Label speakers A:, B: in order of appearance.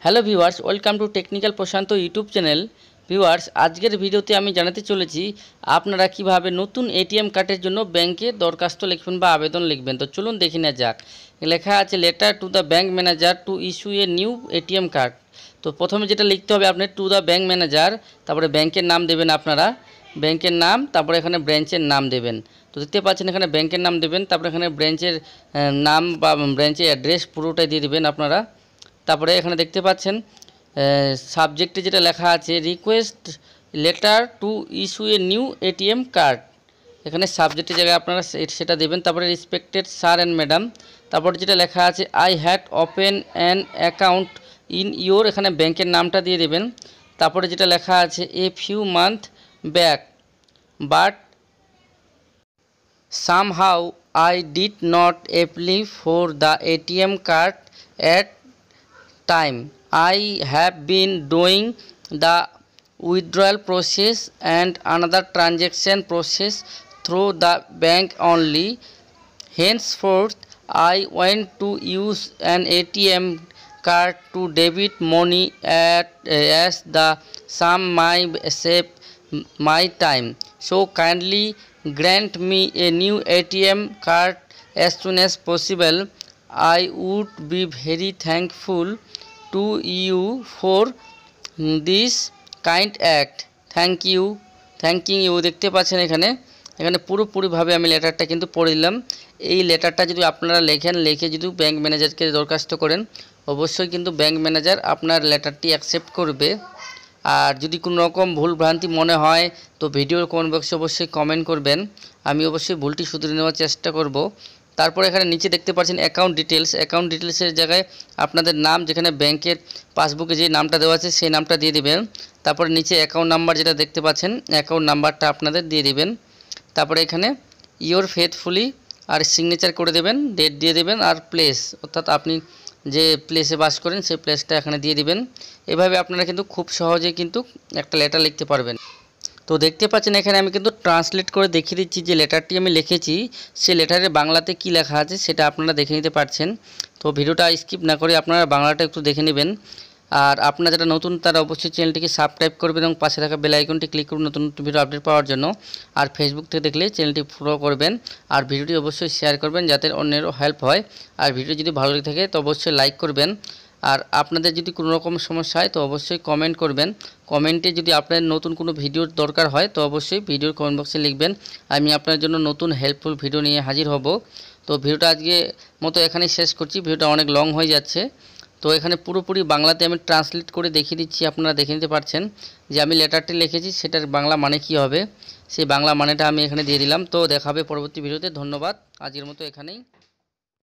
A: Hello viewers, welcome to technical Prashant YouTube channel. Viewers, আজকের ভিডিওতে আমি জানাতে চলেছি আপনারা কিভাবে নতুন এটিএম কার্ডের জন্য ব্যাংকে দরখাস্ত লিখবেন বা আবেদন লিখবেন। তো চলুন দেখে নেওয়া যাক। লেখা আছে letter to the bank manager to issue a new ATM card. তো প্রথমে যেটা লিখতে হবে আপনার টু দ্য ব্যাংক ম্যানেজার, তারপরে ব্যাংকের নাম দেবেন আপনারা, ব্যাংকের নাম, তারপরে এখানে ব্রাঞ্চের নাম দেবেন। তো দেখতে পাচ্ছেন এখানে ব্যাংকের নাম দেবেন, তারপরে এখানে ব্রাঞ্চের নাম বা ব্রাঞ্চের অ্যাড্রেস পুরোটাই দিয়ে দেবেন আপনারা। তারপরে এখানে দেখতে পাচ্ছেন সাবজেক্টে যেটা লেখা আছে request letter to issue a new ATM card, এখানে সাবজেক্টের জায়গায় আপনারা সেটা দেবেন। তারপরে রেসপেক্টেড স্যার অ্যান্ড ম্যাডাম, তারপরে যেটা লেখা আছে I had open an account in your, এখানে ব্যাংকের নামটা দিয়ে দেবেন। তারপরে যেটা লেখা আছে a few month back but somehow I did not apply for the ATM card at time. I have been doing the withdrawal process and another transaction process through the bank only. Henceforth, I want to use an ATM card to debit money as the sum may save my time. So kindly grant me a new ATM card as soon as possible. I would be very thankful to you for this kind act. Thanking you দেখতে পাচ্ছেন এখানে পুরোপুরিভাবে আমি লেটারটা কিন্তু পড়ে দিলাম। এই লেটারটা যদি আপনারা লিখে যদি ব্যাংক ম্যানেজারকে দরখাস্ত করেন, অবশ্যই কিন্তু ব্যাংক ম্যানেজার আপনার লেটারটি অ্যাকসেপ্ট করবে। আর যদি কোনো রকম ভুল ভ্রান্তি মনে হয় তো ভিডিওর কমেন্ট বক্সে অবশ্যই কমেন্ট করবেন, আমি অবশ্যই ভুলটি শুধরে নেওয়ার চেষ্টা করব। তারপরে এখানে নিচে দেখতে পাচ্ছেন অ্যাকাউন্ট ডিটেলসের জায়গায় আপনাদের নাম, যেখানে ব্যাংকের পাসবুকে যে নামটা দেওয়া আছে সেই নামটা দিয়ে দিবেন। তারপরে নিচে অ্যাকাউন্ট নাম্বার যেটা দেখতে পাচ্ছেন, অ্যাকাউন্ট নাম্বারটা আপনাদের দিয়ে দিবেন। তারপরে এখানে ইয়োর ফেথফুলি আর সিগনেচার করে দেবেন, ডেট দিয়ে দেবেন আর প্লেস, অর্থাৎ আপনি যে প্লেসে বাস করেন সেই প্লেসটা এখানে দিয়ে দিবেন। এভাবে আপনারা কিন্তু খুব সহজেই কিন্তু একটা লেটার লিখতে পারবেন। তো দেখতে পাচ্ছেন এখানে আমি কিন্তু ট্রান্সলেট করে দেখিয়ে দিচ্ছি যে লেটারটি আমি লিখেছি সেই লেটারের বাংলাতে কি লেখা আছে সেটা আপনারা দেখে নিতে পারছেন। তো ভিডিওটা স্কিপ না করে আপনারা বাংলাটা একটু দেখে নেবেন। আর আপনারা যারা নতুন তারা অবশ্যই চ্যানেলটিকে সাবস্ক্রাইব করবেন এবং পাশে থাকা বেল আইকনটি ক্লিক করুন নতুন নতুন ভিডিও আপডেট পাওয়ার জন্য। আর ফেসবুক থেকে দেখলে চ্যানেলটি ফলো করবেন আর ভিডিওটি অবশ্যই শেয়ার করবেন যাতে অন্যেরও হেল্প হয়। আর ভিডিও যদি ভালো লেগে থাকে তো অবশ্যই লাইক করবেন। আর আপনাদের যদি কোনো রকম সমস্যা হয় তো অবশ্যই কমেন্ট করবেন। কমেন্টে যদি আপনার নতুন কোনো ভিডিওর দরকার হয় তো অবশ্যই ভিডিওর কমেন্ট বক্সে লিখবেন, আমি আপনার জন্য নতুন হেল্পফুল ভিডিও নিয়ে হাজির হব। তো ভিডিওটা আজকে মতো এখানেই শেষ করছি, ভিডিওটা অনেক লং হয়ে যাচ্ছে। তো এখানে পুরোপুরি বাংলাতে আমি ট্রান্সলেট করে দেখিয়ে দিচ্ছি, আপনারা দেখে নিতে পারছেন যে আমি লেটারটি লিখেছি সেটার বাংলা মানে কি হবে, সেই বাংলা মানেটা আমি এখানে দিয়ে দিলাম। তো দেখা হবে পরবর্তী ভিডিওতে। ধন্যবাদ, আজকের মতো এখানেই।